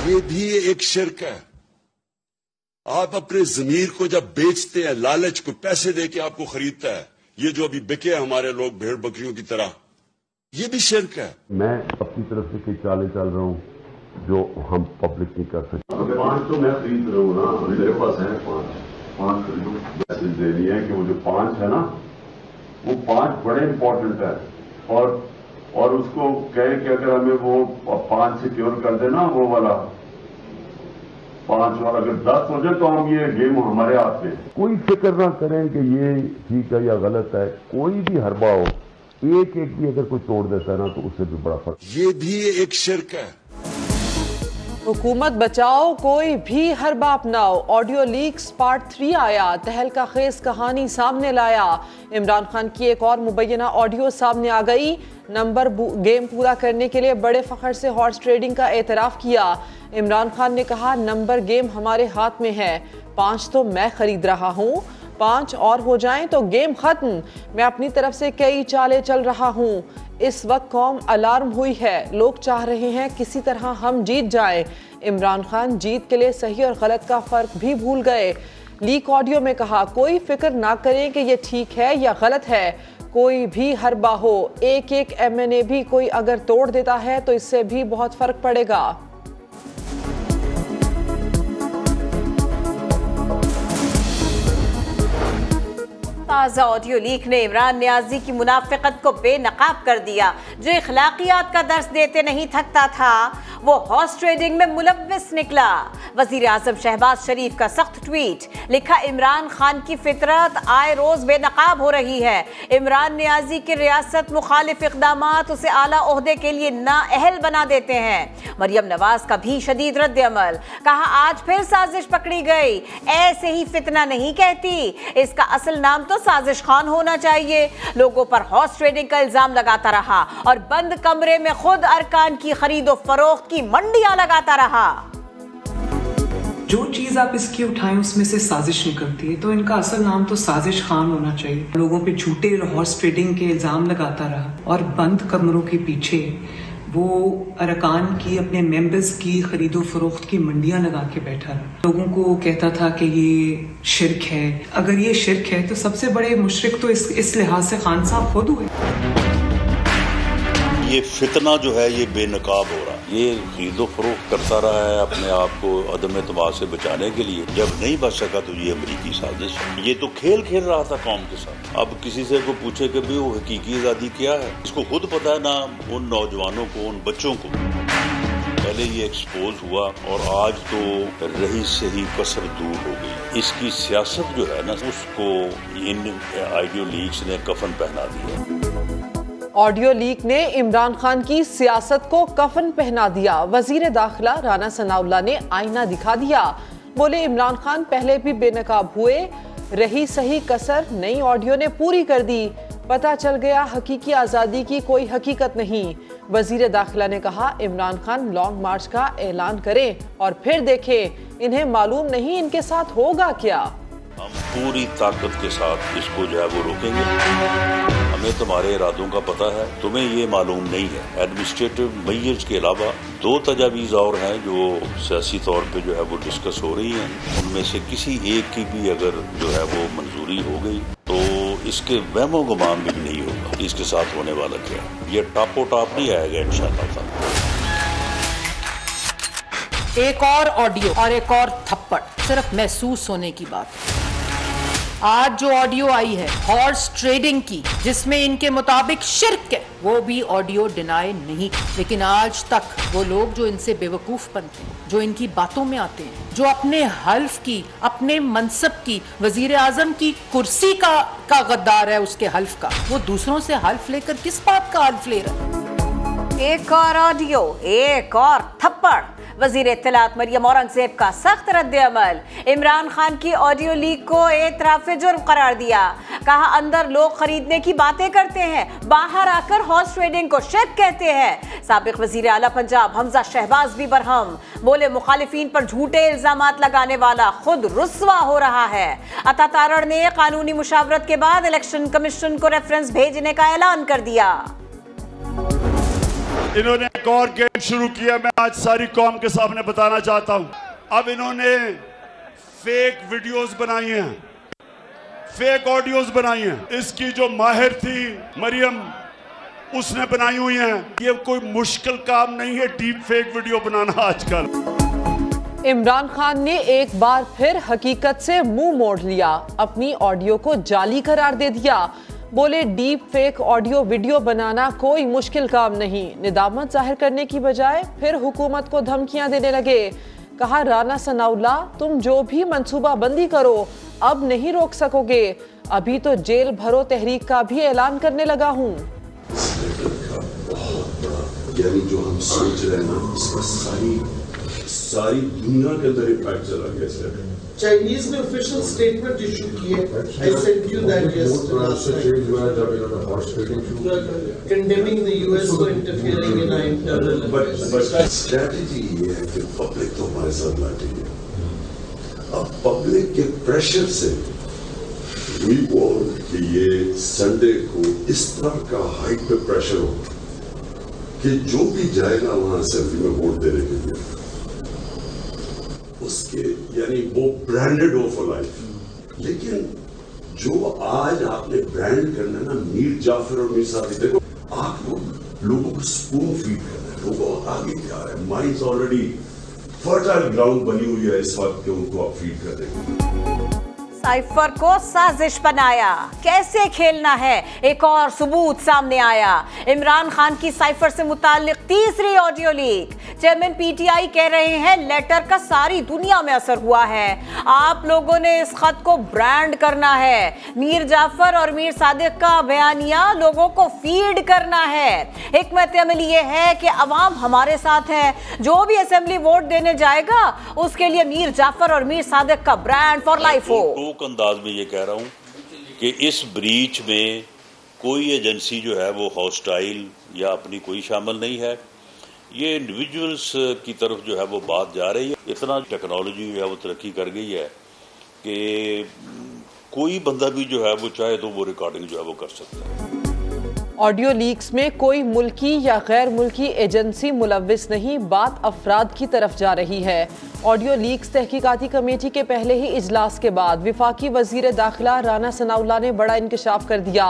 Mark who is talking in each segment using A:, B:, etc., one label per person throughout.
A: ये भी एक शिर्क है। आप अपने जमीर को जब बेचते हैं, लालच को पैसे देके आपको खरीदता है, ये जो अभी बिके हमारे लोग भेड़ बकरियों की तरह, ये भी शिर्क है। मैं अपनी तरफ से कई चालें चल रहा हूँ जो हम पब्लिक नहीं कर सकते। 5 तो मैं खरीद रहा हूँ ना, मेरे पास है 5 खरीदो। मैसेज दे दिया है कि वो जो 5 है ना, वो 5 बड़े इंपॉर्टेंट है, और उसको कहे कि अगर हमें वो 5 सिक्योर कर देना, वो वाला 5 वाला अगर 10 हो जाए तो हम ये गेम हमारे हाथ में। कोई फिक्र ना करें कि ये ठीक है या गलत है, कोई भी हरबा हो, एक भी अगर कोई तोड़ देता है ना तो उससे भी बड़ा फर्क। ये भी एक शिर्क है।
B: हुकूमत बचाओ, कोई भी हरबा अपनाओ। ऑडियो लीक्स पार्ट 3 आया, तहलका खेज कहानी सामने लाया। इमरान खान की एक और मुबैना ऑडियो सामने आ गई। नंबर गेम पूरा करने के लिए बड़े फख्र से हॉर्स ट्रेडिंग का एतराफ़ किया। इमरान खान ने कहा, नंबर गेम हमारे हाथ में है, 5 तो मैं खरीद रहा हूँ, 5 और हो जाएं तो गेम खत्म। मैं अपनी तरफ से कई चालें चल रहा हूँ। इस वक्त कौम अलार्म हुई है, लोग चाह रहे हैं किसी तरह हम जीत जाएं। इमरान खान जीत के लिए सही और गलत का फर्क भी भूल गए। लीक ऑडियो में कहा, कोई फिक्र ना करें कि ये ठीक है या गलत है, कोई भी हरबा हो, एक MNA भी कोई अगर तोड़ देता है तो इससे भी बहुत फर्क पड़ेगा।
C: ताज़ा ऑडियो लीक ने इमरान नियाजी की मुनाफिकत को बेनकाब कर दिया। जो इखलाकियात का दर्स देते नहीं थकता था, वो हॉर्स ट्रेडिंग में मुलव्विस निकला। वजीर आजम शहबाज शरीफ का सख्त ट्वीट, लिखा, इमरान खान की फितरत आए रोज बेनकाब हो रही है। इमरान नियाजी के रियासत मुखालिफ इक़दामात उसे आला ओहदे के लिए नाअहल बना देते हैं। मरियम नवाज का भी शदीद रद्द अमल, कहा, आज फिर साजिश पकड़ी गई, ऐसे ही फितना नहीं कहती, इसका असल नाम तो साजिश खान होना चाहिए। लोगों पर हॉर्स ट्रेडिंग का इल्जाम लगाता रहा और बंद कमरे में खुद अरकान की खरीदो फरोख्त की मंडियां लगाता रहा।
D: जो चीज आप इसकी उठाएं उसमें से साजिश निकलती है, तो इनका असल नाम तो साजिश खान होना चाहिए। लोगों पे झूठे हॉर्स ट्रेडिंग के इल्जाम लगाता रहा और बंद कमरों के पीछे वो अरकान की, अपने मेंबर्स की खरीदो फरोख्त की मंडियां लगा के बैठा रहा। लोगों को कहता था कि ये शिर्क है। अगर ये शिर्क है तो सबसे बड़े मुशरिक तो इस लिहाज से खान साहब खुद हुए।
E: ये फितना जो है ये बेनकाब हो रहा है। ये खरीदो फरोख्त करता रहा है अपने आप को अदम एतबार से बचाने के लिए। जब नहीं बच सका तो ये अमरीकी साजिश है। ये तो खेल खेल रहा था कौम के साथ। अब किसी से को पूछे कि भी वो हकीकी आज़ादी क्या है, इसको खुद पता है ना उन नौजवानों को, उन बच्चों को। पहले ये एक्सपोज हुआ और आज तो रही सही कसर दूर हो गई। इसकी सियासत जो है ना, उसको इन ऑडियो लीक्स ने कफन पहना दिया।
B: ऑडियो लीक ने इमरान खान की सियासत को कफन पहना दिया। वजीर दाखिला राना सनाउल्लाह ने आईना दिखा दिया। बोले, इमरान खान पहले भी बेनकाब हुए, रही सही कसर नई ऑडियो ने पूरी कर दी। पता चल गया हकीकी आज़ादी की कोई हकीकत नहीं। वजीर दाखिला ने कहा, इमरान खान लॉन्ग मार्च का ऐलान करें और फिर देखें, इन्हें मालूम नहीं इनके साथ होगा क्या।
E: हम पूरी ताकत के साथ इसको जो है वो रोकेंगे। हमें तुम्हारे इरादों का पता है, तुम्हें ये मालूम नहीं है। एडमिनिस्ट्रेटिव मेजर्स के अलावा 2 तजावीज़ और हैं जो सियासी तौर पे जो है वो डिस्कस हो रही हैं। उनमें से किसी एक की भी अगर जो है वो मंजूरी हो गई तो इसके वहमो गुमान भी नहीं होगा कि इसके साथ होने वाला क्या है। ये टापो टाप नहीं आएगा इंशाअल्लाह।
F: एक और ऑडियो और एक और थप्पड़ सिर्फ महसूस होने की बात है। आज जो ऑडियो आई है हॉर्स ट्रेडिंग की, जिसमें इनके मुताबिक शिर्क है, वो भी ऑडियो डिनाई नहीं। लेकिन आज तक वो लोग जो इनसे बेवकूफ बनते हैं, जो इनकी बातों में आते हैं, जो अपने हल्फ की, अपने मनसब की, वजीर आजम की कुर्सी का गद्दार है, उसके हल्फ का, वो दूसरों से हल्फ लेकर किस बात का हल्फ ले रहा है।
C: एक और ऑडियो, एक और थप्पड़। वजीर इत्तलात मरियम औरंगजेब का सख्त रद्द अमल। इमरान खान की ऑडियो लीक को एतराफ़े जुर्म करार दिया। कहा, अंदर लोग खरीदने की बातें करते हैं, बाहर आकर हॉर्स ट्रेडिंग को शिर्क कहते हैं। साबिक वजीर आला पंजाब हमजा शहबाज भी बरहम। बोले, मुखालिफिन पर झूठे इल्जामात लगाने वाला खुद रुस्वा हो रहा है। अता तारड़ ने कानूनी मुशावरत के बाद इलेक्शन कमीशन को रेफरेंस भेजने का ऐलान कर दिया।
A: इन्होंने एक और गेम शुरू किया, मैं आज सारी कौम के सामने बताना चाहता हूं। अब इन्होंने फेक वीडियोस बनाई हैं, फेक ऑडियोज बनाई हैं। इसकी जो माहिर थी मरियम, उसने बनाई हुई हैं। ये कोई मुश्किल काम नहीं है डीप फेक वीडियो बनाना आजकल।
B: इमरान खान ने एक बार फिर हकीकत से मुंह मोड़ लिया, अपनी ऑडियो को जाली करार दे दिया। बोले डीप फेक ऑडियो वीडियो बनाना कोई मुश्किल काम नहीं। निदामत जाहिर करने की बजाय फिर हुकूमत को धमकियां देने लगे। कहा राना सनाउल्लाह, तुम जो भी मंसूबा बंदी करो अब नहीं रोक सकोगे। अभी तो जेल भरो तहरीक का भी ऐलान करने लगा हूँ।
A: यानी जो हम सोच रहे हैं ना, इसका सारी दुनिया के अंदर इम्पैक्ट चला गया सर।
G: चाइनीज ने ऑफिशियल स्टेटमेंट इशू की है। I sent you that yesterday condemning the US for interfering in our internal affairs.
A: But strategy ये है कि पब्लिक तो हमारे साथ बैठी है। अब पब्लिक के प्रेशर से वी वांट कि ये संडे को इस तरह का हाइट पे प्रेशर हो कि जो भी जाएगा वहां असेंबली में वोट देने के लिए उसके यानी वो ब्रांडेड हो फॉर लाइफ। लेकिन जो आज आपने ब्रांड करना ना मीर जाफर और मीर सादिक, देखो आप लोगों को स्पून फीड करना है, लोगों आगे क्या है, माइंड्स ऑलरेडी फर्टाइल ग्राउंड बनी हुई है इस वक्त के उनको आप फीड कर देंगे।
C: साइफर को साजिश बनाया, कैसे खेलना है एक और सबूत सामने आया। इमरान खान की साइफर से मुताल्लिक तीसरी ऑडियो लीक। चेयरमैन पीटीआई कह रहे हैं लेटर का सारी दुनिया में असर हुआ है, आप लोगों ने इस खत को ब्रांड करना है। मीर जाफर और मीर सादिक का बयानिया लोगों को फीड करना है। हिकमत अमल ये है कि अवाम हमारे साथ है, जो भी असेंबली वोट देने जाएगा उसके लिए मीर जाफर और मीर सादिक का ब्रांड फॉर लाइफ हो।
E: अंदाज में ये कह रहा हूं कि इस ब्रीच में कोई एजेंसी जो है वो हॉस्टाइल या अपनी कोई शामिल नहीं है। ये इंडिविजुअल्स की तरफ जो है वो बात जा रही है। इतना टेक्नोलॉजी जो है वो तरक्की कर गई है कि कोई बंदा भी जो है वो चाहे तो वो रिकॉर्डिंग जो है वो कर सकता है।
B: ऑडियो लीक्स में कोई मुल्की या गैर मुल्की एजेंसी मुलव्विस नहीं, बात अफराद की तरफ जा रही है। ऑडियो लीक्स तहकीकाती कमेटी के पहले ही इजलास के बाद विफाकी वजीर दाखिला राना सनाउल्लाह ने बड़ा इंकशाफ कर दिया।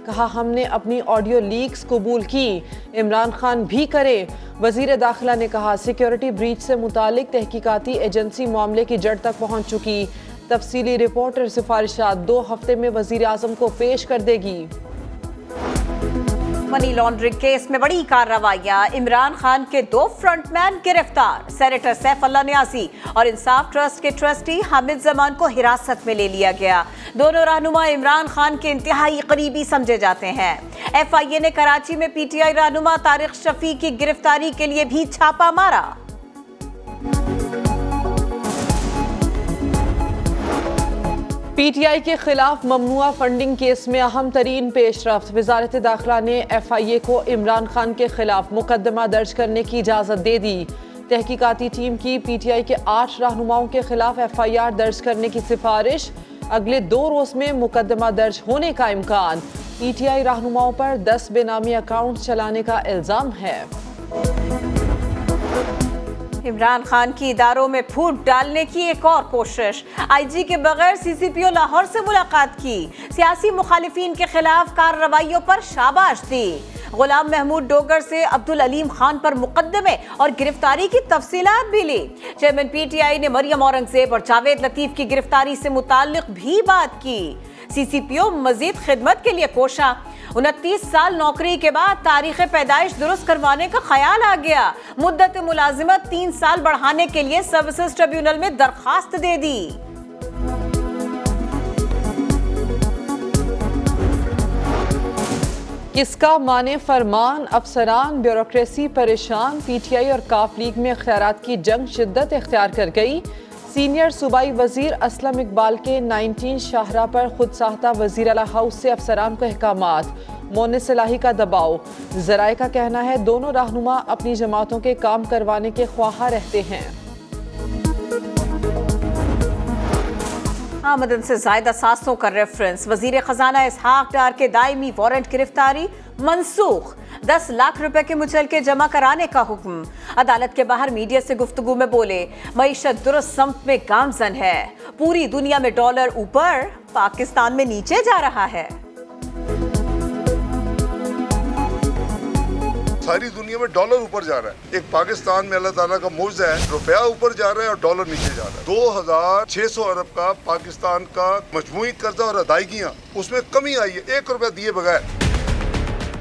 B: कहा हमने अपनी ऑडियो लीक्स कबूल की, इमरान खान भी करे। वजीर दाखिला ने कहा सिक्योरिटी ब्रीच से मुतालिक तहकीकाती एजेंसी मामले की जड़ तक पहुँच चुकी, तफसीली रिपोर्ट और सिफारिशात 2 हफ्ते में वजीर आजम को पेश कर देगी।
C: मनी लॉन्ड्रिंग केस में बड़ी कार्रवाइयां। इमरान खान के 2 फ्रंटमैन गिरफ्तार, सेनेटर सैफ अल्लाह न्याजी और इंसाफ ट्रस्ट के ट्रस्टी हामिद जमान को हिरासत में ले लिया गया। दोनों रहनुमा इमरान खान के इंतहाई करीबी समझे जाते हैं। FIA ने कराची में PTI रहनुमा तारिक शफी की गिरफ्तारी के लिए भी छापा मारा।
B: PTI के खिलाफ ममनुआ फंडिंग केस में अहम तरीन पेशरफ्त। वजारत दाखिला ने FIA को इमरान खान के खिलाफ मुकदमा दर्ज करने की इजाज़त दे दी। तहकीकाती टीम की PTI के 8 रहनुमाओं के खिलाफ FIR दर्ज करने की सिफारिश। अगले 2 रोज में मुकदमा दर्ज होने का इम्कान। PTI रहनुमाओं पर 10 बेनामी अकाउंट चलाने का इल्जाम है।
C: इमरान खान की इदारों में फूट डालने की एक और कोशिश। IG के बगैर CCPO लाहौर से मुलाकात की, सियासी मुखालिफिन के खिलाफ कार्रवाइयों पर शाबाश दी। गुलाम महमूद डोगर से अब्दुल अलीम खान पर मुकदमे और गिरफ्तारी की तफसीलात भी ली। चेयरमैन PTI ने मरियम औरंगजेब और जावेद लतीफ की गिरफ्तारी से मुताल्लिक भी बात की। CCPO मजीद खिदमत के लिए कोशा। 29 साल नौकरी के बाद तारीख पैदाइश दुरुस्त करवाने का ख्याल आ गया। मुद्दत मुलाजिमत 3 साल बढ़ाने के लिए सर्विसेज ट्रिब्यूनल में दरखास्त दे दी।
B: किसका माने फरमान, अफसरान ब्यूरोक्रेसी परेशान। PTI और काफ लीग में इख्तियारात की जंग शिद्दत इख्तियार कर गई। सीनियर सूबाई वजीर असलम इकबाल के 19 शाहरा पर खुद साहता वजीर आला हाउस से अफसरान को अहकामात, मौन सलाही का दबाव। जराए का कहना है दोनों रहनुमा अपनी जमातों के काम करवाने के ख्वाहा रहते हैं।
C: आमदन से ज़ायदा सासों का रेफरेंस। वजीर खजाना इसहाक डार के दायमी वारंट गिरफ्तारी मनसूख। 10 लाख रुपए के मुचलके जमा कराने का हुक्म। अदालत के बाहर मीडिया से गुफ्तगू में बोले, मईशत दुरुस्त संप में गामजन है, पूरी दुनिया में डॉलर ऊपर, पाकिस्तान में नीचे जा रहा है।
H: सारी दुनिया में डॉलर ऊपर जा रहा है, एक पाकिस्तान में अल्लाह ताला का मौजज़ा है, रुपया ऊपर जा रहा है और डॉलर नीचे जा रहा है। 2600 अरब का पाकिस्तान का मजमूई कर्जा और अदायगियां, उसमें कमी आई है 1 रुपया दिए बगैर।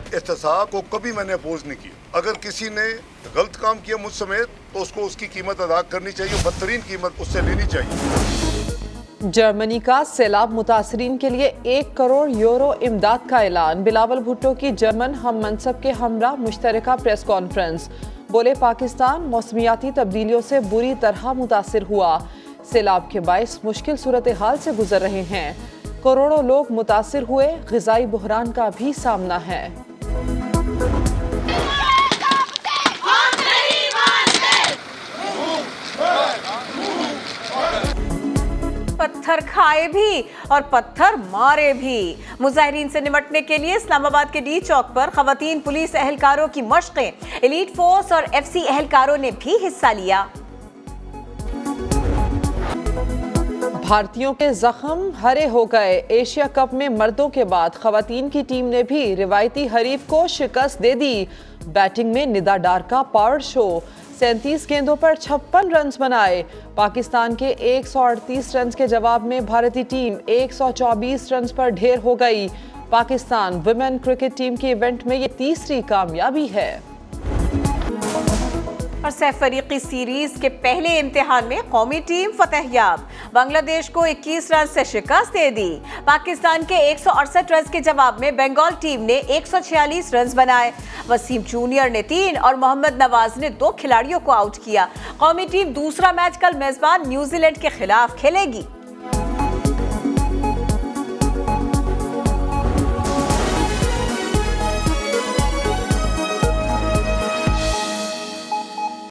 H: एहतसाब को कभी मैंने अपोज नहीं किया। अगर किसी ने गलत काम किया मुझ समेत तो उसको उसकी कीमत अदा करनी चाहिए, बदतरीन कीमत उससे लेनी चाहिए।
B: जर्मनी का सैलाब मुतासरीन के लिए 1 करोड़ यूरो इमदाद का ऐलान। बिलावल भुट्टो की जर्मन हम मनसब के हमरा मुश्तरका प्रेस कॉन्फ्रेंस। बोले, पाकिस्तान मौसमियाती तब्दीलियों से बुरी तरह मुतासिर हुआ, सैलाब के बायस मुश्किल सूरत हाल से गुजर रहे हैं, करोड़ों लोग मुतासिर हुए, ग़िज़ाई बहरान का भी सामना है।
C: पत्थर खाए भी और पत्थर मारे भी। मुजाहिरीन से निपटने के लिए इस्लामाबाद के डी चौक पर खवातीन पुलिस एहलकारों की मशक़ें, एलीट फोर्स और FC एहलकारों ने भी हिस्सा लिया।
B: भारतीयों के जख्म हरे हो गए। एशिया कप में मर्दों के बाद खवातीन की टीम ने भी रिवायती हरीफ को शिकस्त दे दी। बैटिंग में निदा डार का पावर शो, 37 गेंदों पर 56 रन बनाए। पाकिस्तान के 138 रन के जवाब में भारतीय टीम 124 रन पर ढेर हो गई। पाकिस्तान वुमेन क्रिकेट टीम की इवेंट में ये तीसरी कामयाबी है।
C: और सहफरीकी सीरीज के पहले इम्तिहान में कौमी टीम फतहयाब, बांग्लादेश को 21 रन से शिकस्त दे दी। पाकिस्तान के 168 रन के जवाब में बंगाल टीम ने 146 रन बनाए। वसीम जूनियर ने 3 और मोहम्मद नवाज ने 2 खिलाड़ियों को आउट किया। कौमी टीम दूसरा मैच कल मेजबान न्यूजीलैंड के खिलाफ खेलेगी।